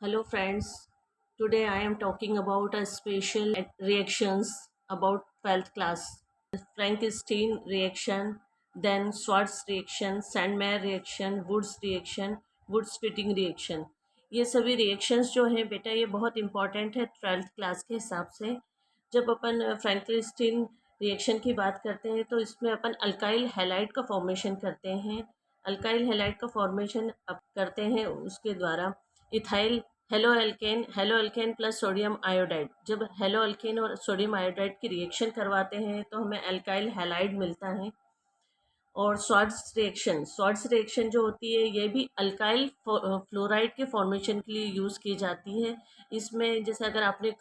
Hello friends, today I am talking about a special reactions about 12th class. Frankenstein reaction, then Schwartz reaction, Sandmeyer reaction, Woods reaction, Woods fitting reaction. ये सभी reactions जो हैं बेटा ये बहुत important है 12th class के हिसाब से। जब अपन फ्रैंकलिस्टीन रिएक्शन की बात करते हैं तो इसमें अपन अल्काइल हैलाइड का फॉर्मेशन करते हैं। अल्काइल हैलाइड का फॉर्मेशन करते हैं उसके द्वारा ethyl halo alkane plus sodium iodide. जब हेलो एल्केन और सोडियम आयोडाइड की रिएक्शन करवाते हैं तो हमें अल्काइल हैलाइड मिलता है। और स्वार्ट्स रिएक्शन जो होती है ये भी अल्काइल फ्लोराइड के फॉर्मेशन के लिए यूज़ की जाती है। इसमें जैसे अगर आपने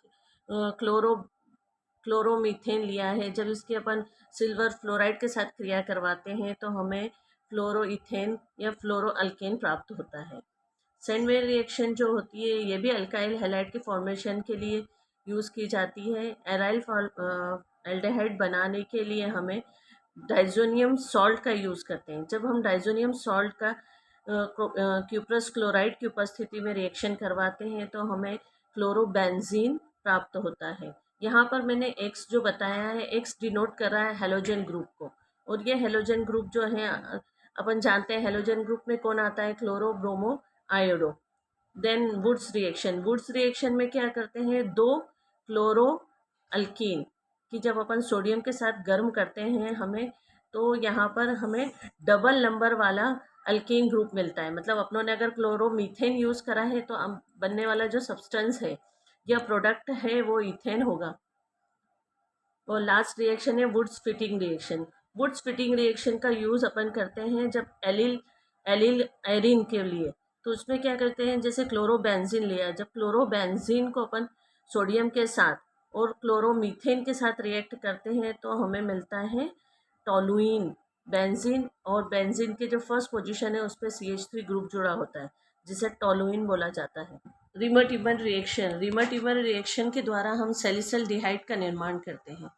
क्लोरोमीथेन लिया है, जब इसके अपन सिल्वर फ्लोराइड के साथ क्रिया करवाते हैं तो हमें फ्लोरोइथेन या फ्लोरो अल्केन प्राप्त होता है। सैंडवेयर रिएक्शन जो होती है ये भी अल्काइल हैलाइड के फॉर्मेशन के लिए यूज़ की जाती है। एराइल एल्डिहाइड बनाने के लिए हमें डाइजोनियम सॉल्ट का यूज़ करते हैं। जब हम डाइजोनियम सॉल्ट का क्यूप्रस क्लोराइड की उपस्थिति में रिएक्शन करवाते हैं तो हमें क्लोरोबेंजीन प्राप्त होता है। यहाँ पर मैंने एक्स जो बताया है, एक्स डिनोट कर रहा है हेलोजन ग्रुप को, और ये हेलोजन ग्रुप जो है अपन जानते हैं हेलोजन ग्रुप में कौन आता है, chloro bromo iodo. Then Wurtz reaction में क्या करते हैं, दो क्लोरो अल्कीन कि जब अपन सोडियम के साथ गर्म करते हैं हमें, तो यहाँ पर हमें डबल नंबर वाला अल्कीन ग्रुप मिलता है। मतलब अपनों ने अगर क्लोरोमीथेन यूज़ करा है तो बनने वाला जो सब्सटेंस है या प्रोडक्ट है वो इथेन होगा। और लास्ट रिएक्शन है Wurtz Fittig reaction. Wurtz Fittig reaction का यूज़ अपन करते हैं जब एलिल एलिल एरिन के लिए। तो उसमें क्या करते हैं, जैसे क्लोरोबेंजीन लिया, जब क्लोरोबेंजीन को अपन सोडियम के साथ और क्लोरोमीथेन के साथ रिएक्ट करते हैं तो हमें मिलता है टोलुइन। बेंजीन और बेंजीन के जो फर्स्ट पोजीशन है उस पर CH3 ग्रुप जुड़ा होता है जिसे टोलुइन बोला जाता है। रिमर रिएक्शन के द्वारा हम सैलिसिल्डिहाइड का निर्माण करते हैं।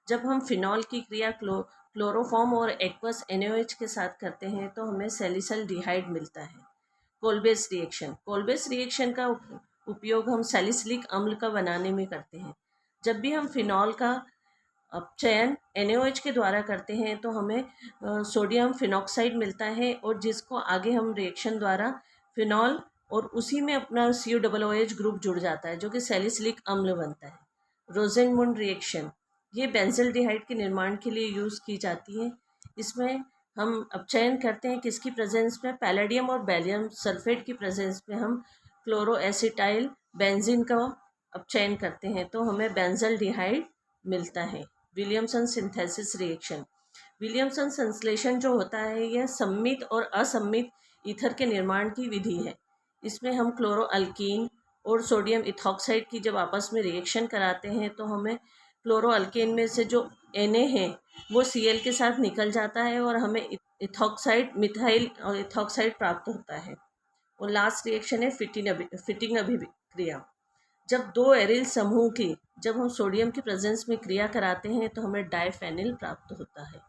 जब हम फिनॉल की क्रिया क्लोरोफॉर्म और एक्वस NaOH के साथ करते हैं तो हमें सैलिसिल्डिहाइड मिलता है। कोलबेस रिएक्शन का उपयोग हम सैलिसिलिक अम्ल का बनाने में करते हैं। जब भी हम फिनॉल का अपचयन NaOH के द्वारा करते हैं तो हमें सोडियम फिनॉक्साइड मिलता है, और जिसको आगे हम रिएक्शन द्वारा फिनॉल और उसी में अपना CuOH ग्रुप जुड़ जाता है जो कि सैलिसिलिक अम्ल बनता है। रोज़ेनमुंड रिएक्शन ये बेंजल्डिहाइड के निर्माण के लिए यूज़ की जाती है। इसमें हम अपचयन करते हैं किसकी प्रेजेंस में, पैलेडियम और बेरियम सल्फेट की प्रेजेंस में हम क्लोरोएसिटाइल बेंजीन का अपचयन करते हैं तो हमें बेंजल्डिहाइड मिलता है। विलियमसन सिंथेसिस रिएक्शन, विलियमसन संश्लेषण जो होता है यह सम्मित और असम्मित ईथर के निर्माण की विधि है। इसमें हम क्लोरो अल्कीन और सोडियम इथॉक्साइड की जब आपस में रिएक्शन कराते हैं तो हमें क्लोरो अल्केन में से जो Na है वो Cl के साथ निकल जाता है और हमें इथॉक्साइड मिथाइल और इथॉक्साइड प्राप्त होता है। और लास्ट रिएक्शन है फिटिंग अभिक्रिया। जब दो एरिल समूह की जब हम सोडियम की प्रेजेंस में क्रिया कराते हैं तो हमें डाइफेनिल प्राप्त होता है।